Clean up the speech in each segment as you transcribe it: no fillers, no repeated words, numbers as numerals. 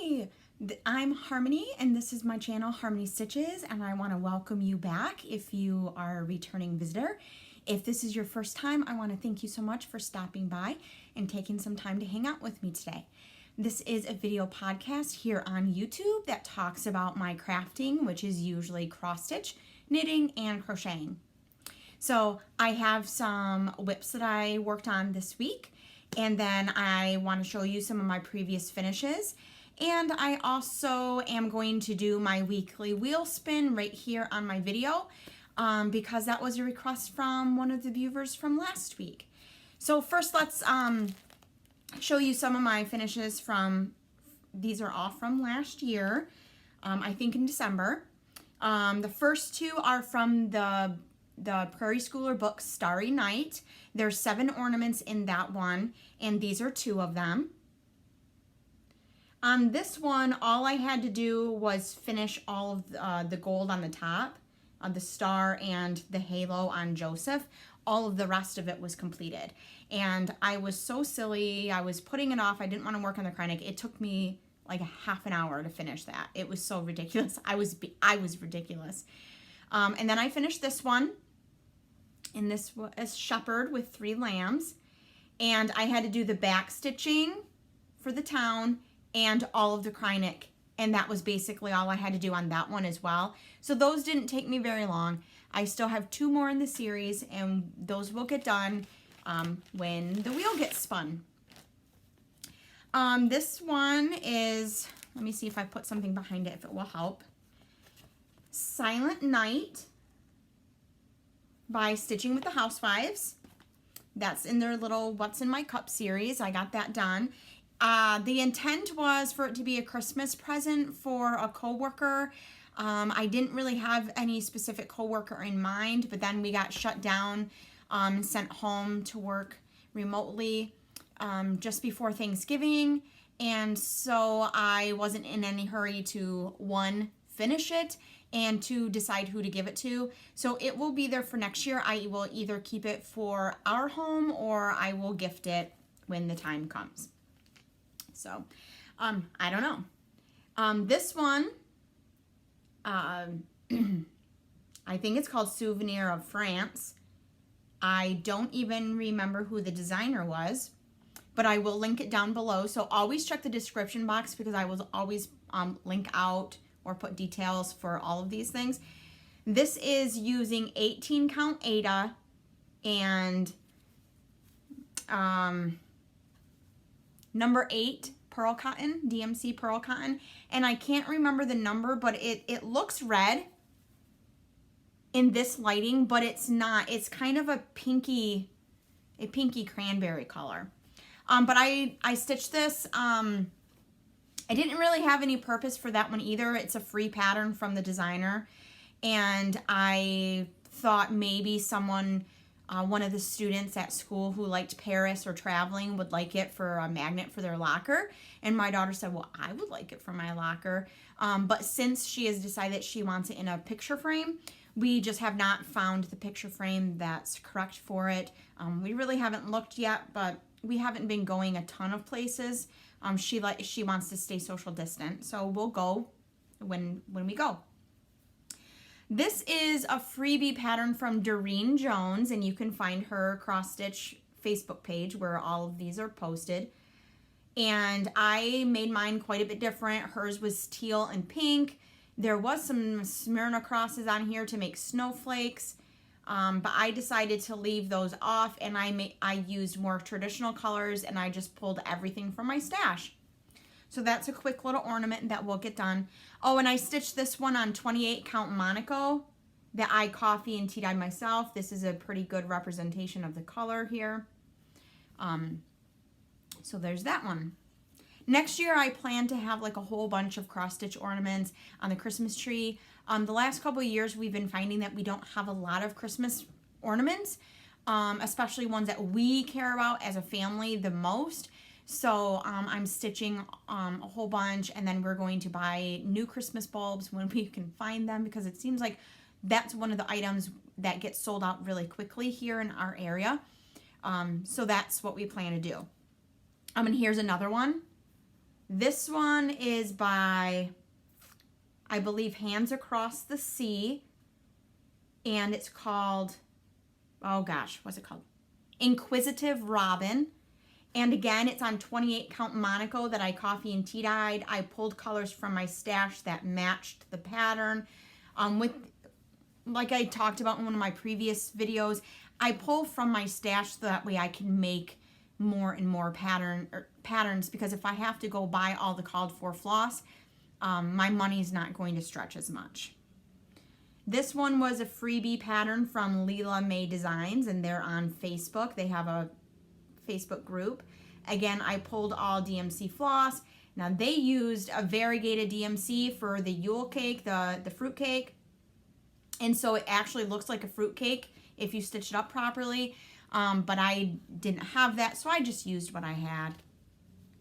Hi, I'm Harmony and this is my channel Harmony Stitches, and I want to welcome you back if you are a returning visitor. If this is your first time, I want to thank you so much for stopping by and taking some time to hang out with me today. This is a video podcast here on YouTube that talks about my crafting, which is usually cross stitch, knitting, and crocheting. So I have some whips that I worked on this week, and then I want to show you some of my previous finishes. And I also am going to do my weekly wheel spin right here on my video because that was a request from one of the viewers from last week. So first let's show you some of my finishes from, these are all from last year, I think in December. The first two are from the Prairie Schooler book, Starry Night. There's 7 ornaments in that one, and these are 2 of them. On this one, all I had to do was finish all of the gold on the top, the star and the halo on Joseph. All of the rest of it was completed. And I was so silly. I was putting it off. I didn't want to work on the Kreinik. It took me like a half an hour to finish that. It was so ridiculous. I was ridiculous. And then I finished this one. And this was shepherd with 3 lambs. And I had to do the back stitching for the town and all of the Kreinik, and that was basically all I had to do on that one as well. So those didn't take me very long. I still have 2 more in the series, and those will get done when the wheel gets spun. This one is, let me see if I put something behind it, if it will help. Silent Night by Stitching with the Housewives. That's in their little What's in My Cup series. I got that done. The intent was for it to be a Christmas present for a coworker. I didn't really have any specific coworker in mind, but then we got shut down and sent home to work remotely just before Thanksgiving. And so I wasn't in any hurry to, 1, finish it, and 2, decide who to give it to. So it will be there for next year. I will either keep it for our home or I will gift it when the time comes. So, I don't know. This one, I think it's called Souvenir of France. I don't even remember who the designer was, but I will link it down below. So always check the description box because I will always link out or put details for all of these things. This is using 18 count Aida and number 8 pearl cotton, DMC pearl cotton, and I can't remember the number, but it looks red in this lighting, but it's not. It's kind of a pinky cranberry color. But I stitched this. I didn't really have any purpose for that one either. It's a free pattern from the designer, and I thought maybe someone, one of the students at school who liked Paris or traveling would like it for a magnet for their locker. And my daughter said, well, I would like it for my locker. But since she has decided she wants it in a picture frame, we just have not found the picture frame that's correct for it. We really haven't looked yet, but we haven't been going a ton of places. She wants to stay social distant, so we'll go when we go. This is a freebie pattern from Doreen Jones, and you can find her cross stitch Facebook page where all of these are posted. And I made mine quite a bit different. Hers was teal and pink. There was some Smyrna crosses on here to make snowflakes, but I decided to leave those off, and I used more traditional colors, and I just pulled everything from my stash. So that's a quick little ornament that will get done. Oh, and I stitched this one on 28 count Monaco that I coffee and tea dyed myself. This is a pretty good representation of the color here. So there's that one. Next year, I plan to have like a whole bunch of cross stitch ornaments on the Christmas tree. The last couple of years, we've been finding that we don't have a lot of Christmas ornaments, especially ones that we care about as a family the most. So I'm stitching a whole bunch, and then we're going to buy new Christmas bulbs when we can find them, because it seems like that's one of the items that gets sold out really quickly here in our area. So that's what we plan to do. And here's another one. This one is by, I believe, Hands Across the Sea. And it's called, oh gosh, what's it called? Inquisitive Robin. And again, it's on 28 count Monaco that I coffee and tea dyed. I pulled colors from my stash that matched the pattern. With, like I talked about in one of my previous videos, I pull from my stash so that way I can make more and more patterns, because if I have to go buy all the called for floss, my money's not going to stretch as much. This one was a freebie pattern from Leela May Designs, and they're on Facebook. They have a Facebook group. Again, I pulled all DMC floss. Now they used a variegated DMC for the Yule cake, the fruit cake. And so it actually looks like a fruit cake if you stitch it up properly. But I didn't have that, so I just used what I had.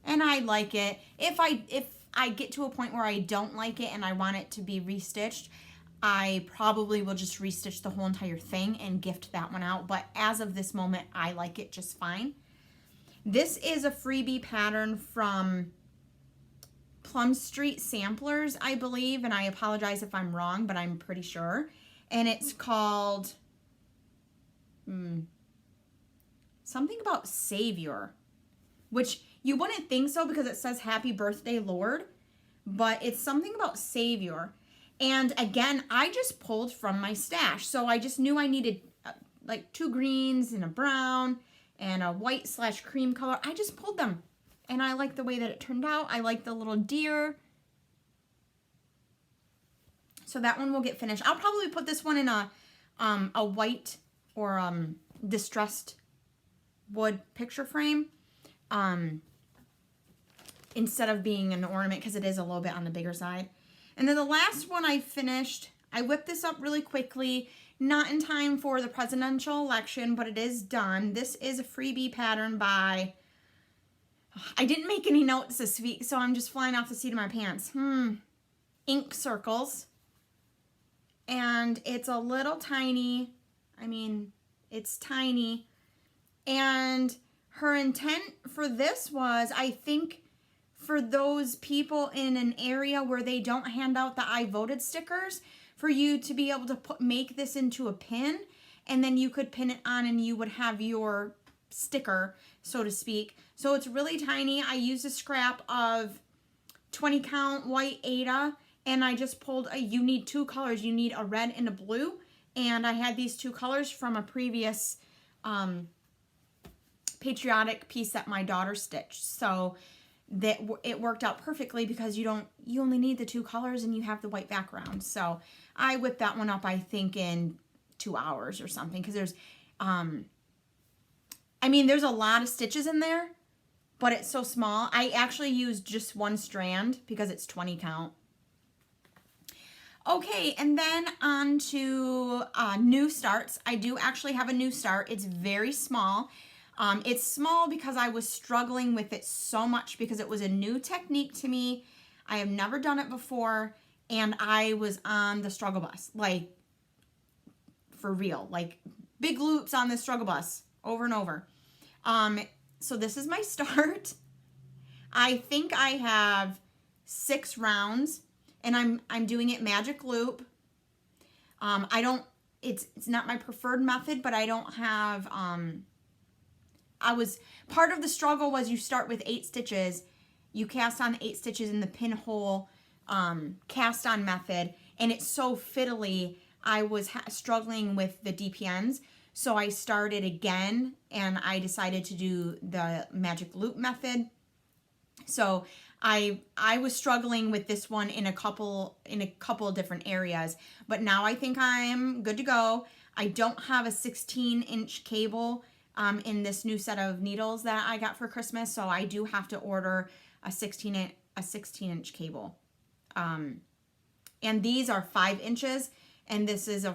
And I like it. If I get to a point where I don't like it and I want it to be restitched, I probably will just restitch the whole entire thing and gift that one out. But as of this moment, I like it just fine. This is a freebie pattern from Plum Street Samplers, I believe. And I apologize if I'm wrong, but I'm pretty sure. And it's called something about Savior, which you wouldn't think so because it says Happy Birthday, Lord. But it's something about Savior. And again, I just pulled from my stash. So I just knew I needed like 2 greens and a brown and a white / cream color. I just pulled them. And I like the way that it turned out. I like the little deer. So that one will get finished. I'll probably put this one in a white or distressed wood picture frame instead of being an ornament, because it is a little bit on the bigger side. And then the last one I finished, I whipped this up really quickly, not in time for the presidential election, but it is done. This is a freebie pattern by, I didn't make any notes this week, so I'm just flying off the seat of my pants. Ink Circles. And it's a little tiny, I mean, it's tiny. And her intent for this was, I think, for those people in an area where they don't hand out the I voted stickers, for you to be able to make this into a pin, and then you could pin it on and you would have your sticker, so to speak. So it's really tiny. I used a scrap of 20 count white Aida, and I just pulled you need 2 colors. You need a red and a blue. And I had these 2 colors from a previous patriotic piece that my daughter stitched. So that it worked out perfectly, because you only need the 2 colors and you have the white background. So I whipped that one up, I think, in 2 hours or something, because there's I mean, there's a lot of stitches in there, but it's so small. I actually used just 1 strand because it's 20 count. Okay, and then on to new starts. I do actually have a new start. It's very small. It's small because I was struggling with it so much, because it was a new technique to me. I have never done it before, and I was on the struggle bus, like for real, like big loops on the struggle bus over and over. So this is my start. I think I have 6 rounds, and I'm doing it magic loop. It's not my preferred method, but I don't have, part of the struggle was you start with 8 stitches, you cast on 8 stitches in the pinhole cast on method, and it's so fiddly, I was struggling with the DPNs. So I started again, and I decided to do the magic loop method. So I was struggling with this one in a couple of different areas, but now I think I'm good to go. I don't have a 16-inch cable in this new set of needles that I got for Christmas, so I do have to order a 16-inch cable. And these are 5 inches, and this is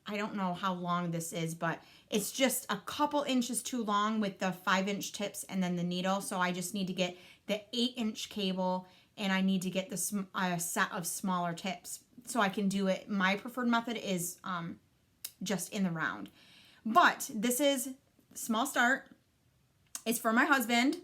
I don't know how long this is, but it's just a couple inches too long with the 5-inch tips and then the needle. So I just need to get the 8-inch cable, and I need to get the a set of smaller tips so I can do it. My preferred method is just in the round. But this is small start. It's for my husband.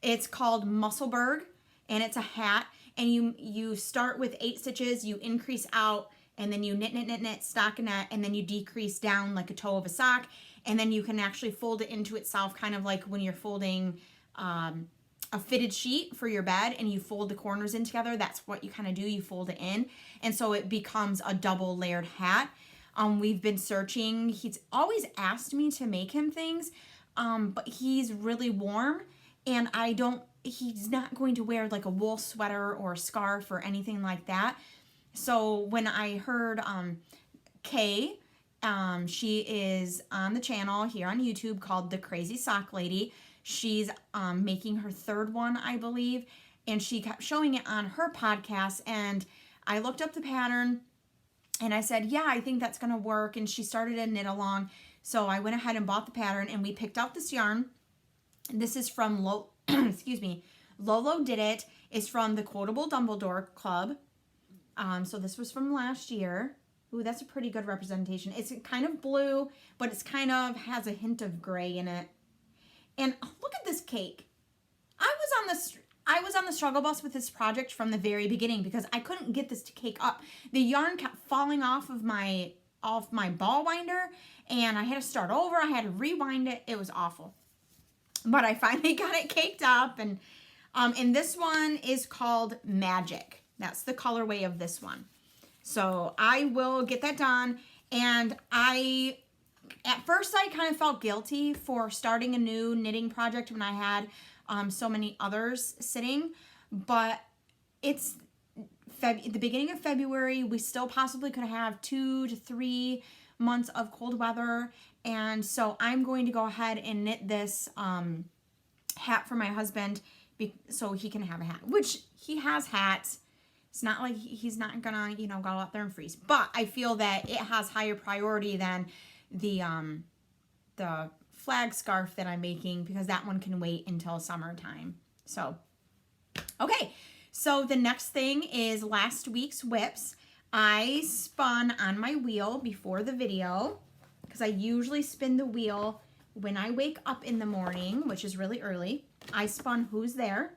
It's called Musselburgh. and it's a hat, and you start with 8 stitches, you increase out, and then you knit, knit, knit, knit, stockinette, and then you decrease down like a toe of a sock, and then you can actually fold it into itself, kind of like when you're folding a fitted sheet for your bed and you fold the corners in together. That's what you kind of do. You fold it in, and so it becomes a double layered hat. We've been searching. He's always asked me to make him things, but he's really warm, and he's not going to wear like a wool sweater or a scarf or anything like that. So when I heard Kay, she is on the channel here on YouTube called The Crazy Sock Lady. She's making her 3rd one, I believe, and she kept showing it on her podcast, and I looked up the pattern, and I said, yeah, I think that's going to work, and she started to knit along, so I went ahead and bought the pattern, and we picked out this yarn. This is from excuse me, Lolo Did It. It's from the Quotable Dumbledore Club, so this was from last year. Ooh, that's a pretty good representation. It's kind of blue, but it's kind of has a hint of gray in it. And look at this cake. I was on the struggle bus with this project from the very beginning because I couldn't get this cake up. The yarn kept falling off my ball winder, and I had to start over. I had to rewind it. It was awful. But I finally got it caked up, and this one is called Magic. That's the colorway of this one. So I will get that done, and at first, I kind of felt guilty for starting a new knitting project when I had so many others sitting, but it's the beginning of February. We still possibly could have 2 to 3 months of cold weather, and so I'm going to go ahead and knit this hat for my husband so he can have a hat, which he has hats. It's not like he's not gonna, go out there and freeze, but I feel that it has higher priority than the flag scarf that I'm making, because that one can wait until summertime. So, okay. So the next thing is last week's whips. I spun on my wheel before the video because I usually spin the wheel when I wake up in the morning, which is really early. I spun Who's There.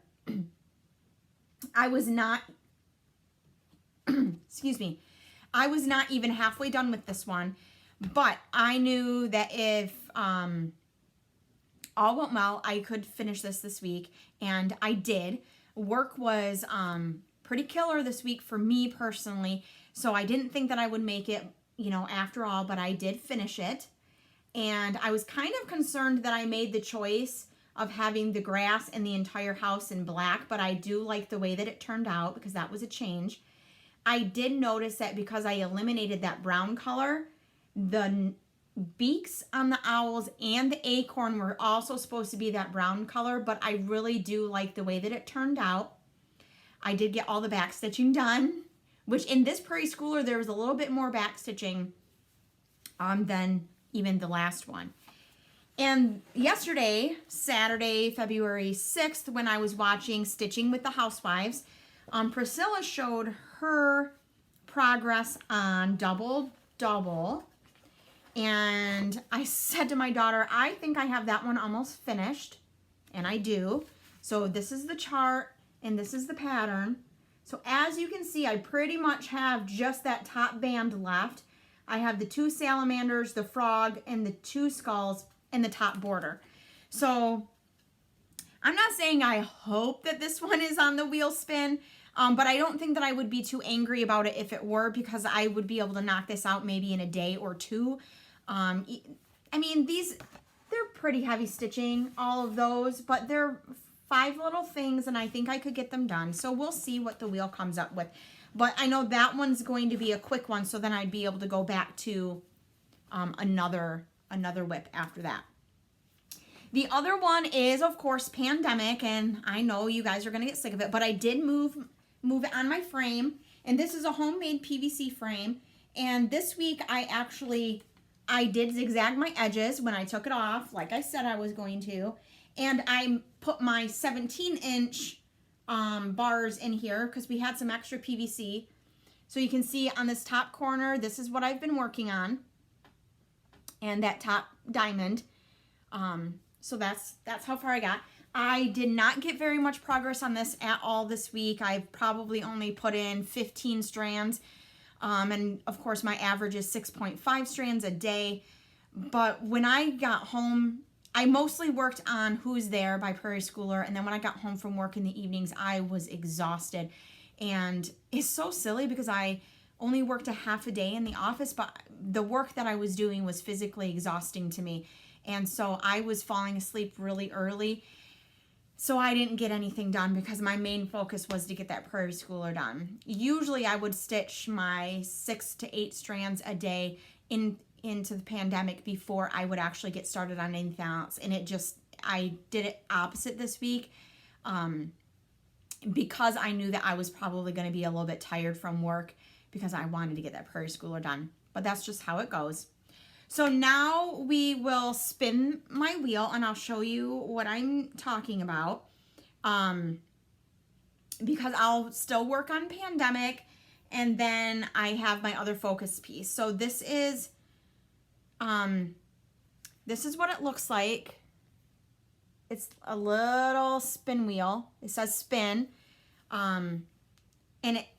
I was not, excuse me, I was not even halfway done with this one. But I knew that if all went well, I could finish this week, and I did. Work was pretty killer this week for me personally, so I didn't think that I would make it, after all, but I did finish it. And I was kind of concerned that I made the choice of having the grass and the entire house in black, but I do like the way that it turned out because that was a change. I did notice that because I eliminated that brown color, the beaks on the owls and the acorn were also supposed to be that brown color, but I really do like the way that it turned out. I did get all the back stitching done, which in this Prairie Schooler, there was a little bit more back stitching than even the last one. And yesterday, Saturday, February 6th, when I was watching Stitching with the Housewives, Priscilla showed her progress on Double Double. And I said to my daughter, I think I have that one almost finished. And I do. So this is the chart and this is the pattern. So as you can see, I pretty much have just that top band left. I have the 2 salamanders, the frog, and the 2 skulls in the top border. So I'm not saying I hope that this one is on the wheel spin, but I don't think that I would be too angry about it if it were, because I would be able to knock this out maybe in a day or 2. I mean, they're pretty heavy stitching, all of those, but they're 5 little things, and I think I could get them done. So we'll see what the wheel comes up with. But I know that one's going to be a quick one, so then I'd be able to go back to another whip after that. The other one is, of course, Pandemic, and I know you guys are going to get sick of it, but I did move it on my frame, and this is a homemade PVC frame, and this week I did zigzag my edges when I took it off, like I said I was going to, and I put my 17-inch bars in here because we had some extra PVC. So you can see on this top corner, this is what I've been working on, and that top diamond. So that's how far I got. I did not get very much progress on this at all this week. I've probably only put in 15 strands. And of course my average is 6.5 strands a day. But when I got home, I mostly worked on Who's There by Prairie Schooler. And then when I got home from work in the evenings, I was exhausted. And it's so silly because I only worked a half a day in the office, but the work that I was doing was physically exhausting to me. And so I was falling asleep really early. So I didn't get anything done because my main focus was to get that Prairie Schooler done. Usually I would stitch my 6 to 8 strands a day into the pandemic before I would actually get started on anything else. And I did it opposite this week because I knew that I was probably going to be a little bit tired from work because I wanted to get that Prairie Schooler done. But that's just how it goes. So now we will spin my wheel and I'll show you what I'm talking about. Because I'll still work on pandemic and then I have my other focus piece. So this is what it looks like. It's a little spin wheel. It says spin. And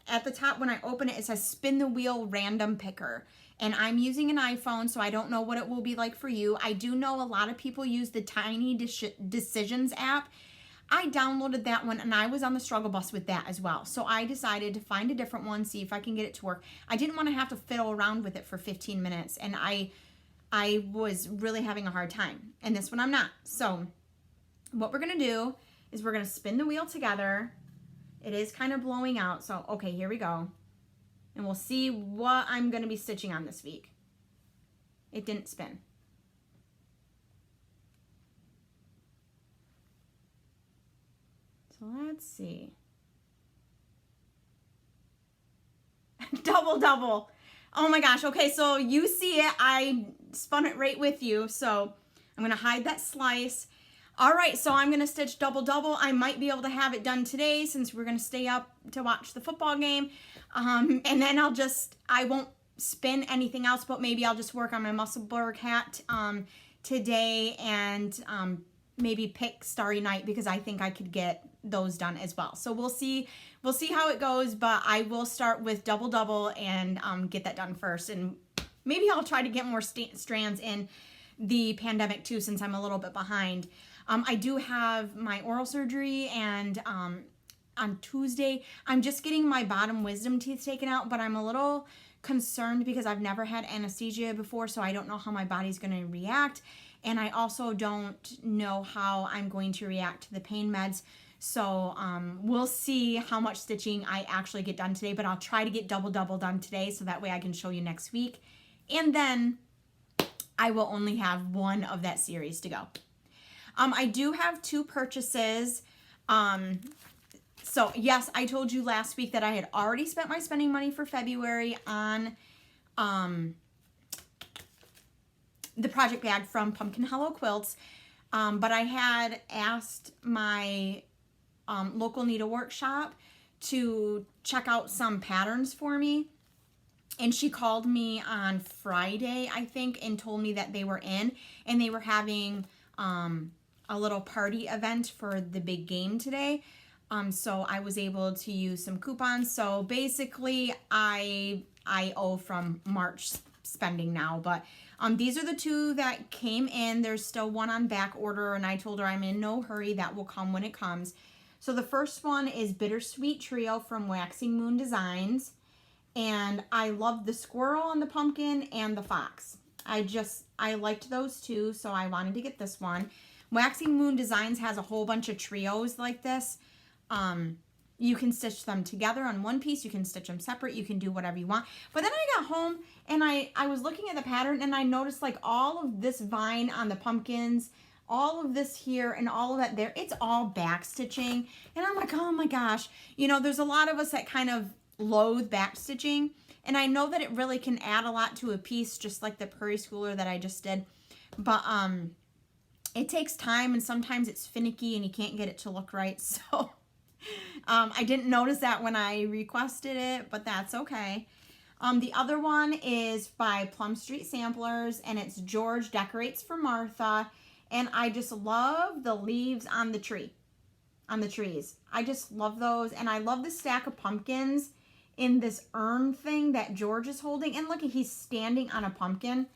at the top when I open it, it says spin the wheel random picker. And I'm using an iPhone, so I don't know what it will be like for you. I do know a lot of people use the Tiny Decisions app. I downloaded that one, and I was on the struggle bus with that as well. So I decided to find a different one, see if I can get it to work. I didn't want to have to fiddle around with it for 15 minutes, and I was really having a hard time. And this one I'm not. So what we're going to do is we're going to spin the wheel together. It is kind of blowing out, so okay, here we go. And we'll see what I'm going to be stitching on this week. It didn't spin. So let's see. Double. Oh my gosh. Okay, so you see it. I spun it right with you. So I'm going to hide that slice. All right, so I'm going to stitch double. I might be able to have it done today since we're going to stay up to watch the football game. And then I won't spin anything else, but maybe I'll just work on my Musselburgh hat today and maybe pick Starry Night because I think I could get those done as well. So we'll see how it goes, but I will start with double and get that done first. And maybe I'll try to get more strands in the pandemic too since I'm a little bit behind. I do have my oral surgery and on Tuesday, I'm just getting my bottom wisdom teeth taken out, but I'm a little concerned because I've never had anesthesia before, so I don't know how my body's going to react. And I also don't know how I'm going to react to the pain meds. So we'll see how much stitching I actually get done today, but I'll try to get double done today so that way I can show you next week. And then I will only have one of that series to go. I do have 2 purchases. So yes, I told you last week that I had already spent my spending money for February on the project bag from Pumpkin Hollow Quilts. But I had asked my local needle workshop to check out some patterns for me. And she called me on Friday, I think, and told me that they were in and they were having a little party event for the big game today. So I was able to use some coupons. So basically I owe from March spending now, but these are the 2 that came in. There's still one on back order and I told her I'm in no hurry. That will come when it comes. So the first one is Bittersweet Trio from Waxing Moon Designs. And I love the squirrel and the pumpkin and the fox. I liked those 2, so I wanted to get this one. Waxing Moon Designs has a whole bunch of trios like this. You can stitch them together on one piece. You can stitch them separate. You can do whatever you want. But then I got home and I was looking at the pattern and I noticed like all of this vine on the pumpkins, all of this here and all of that there, it's all back stitching. And I'm like, oh my gosh. You know, there's a lot of us that kind of loathe back stitching. And I know that it really can add a lot to a piece, just like the Prairie Schooler that I just did. But it takes time and sometimes it's finicky and you can't get it to look right. So I didn't notice that when I requested it, but that's okay. The other one is by Plum Street Samplers, and it's George Decorates for Martha. And I just love the leaves on the tree, on the trees. I just love those. And I love the stack of pumpkins in this urn thing that George is holding. And look, he's standing on a pumpkin.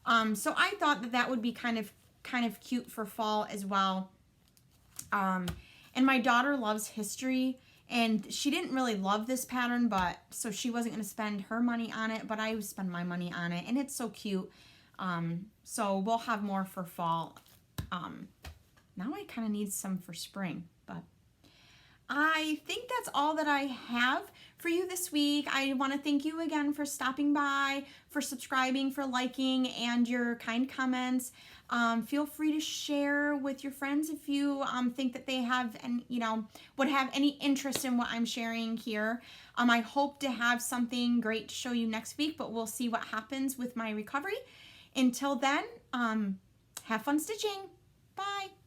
So I thought that that would be kind of cute for fall as well. And my daughter loves history, and she didn't really love this pattern, but so she wasn't going to spend her money on it, but I would spend my money on it, and it's so cute. So we'll have more for fall. Now I kind of need some for spring, but I think that's all that I have for you this week. I want to thank you again for stopping by, for subscribing, for liking, and your kind comments. Feel free to share with your friends if you think that they have, and would have any interest in what I'm sharing here. I hope to have something great to show you next week, but we'll see what happens with my recovery. Until then, have fun stitching. Bye.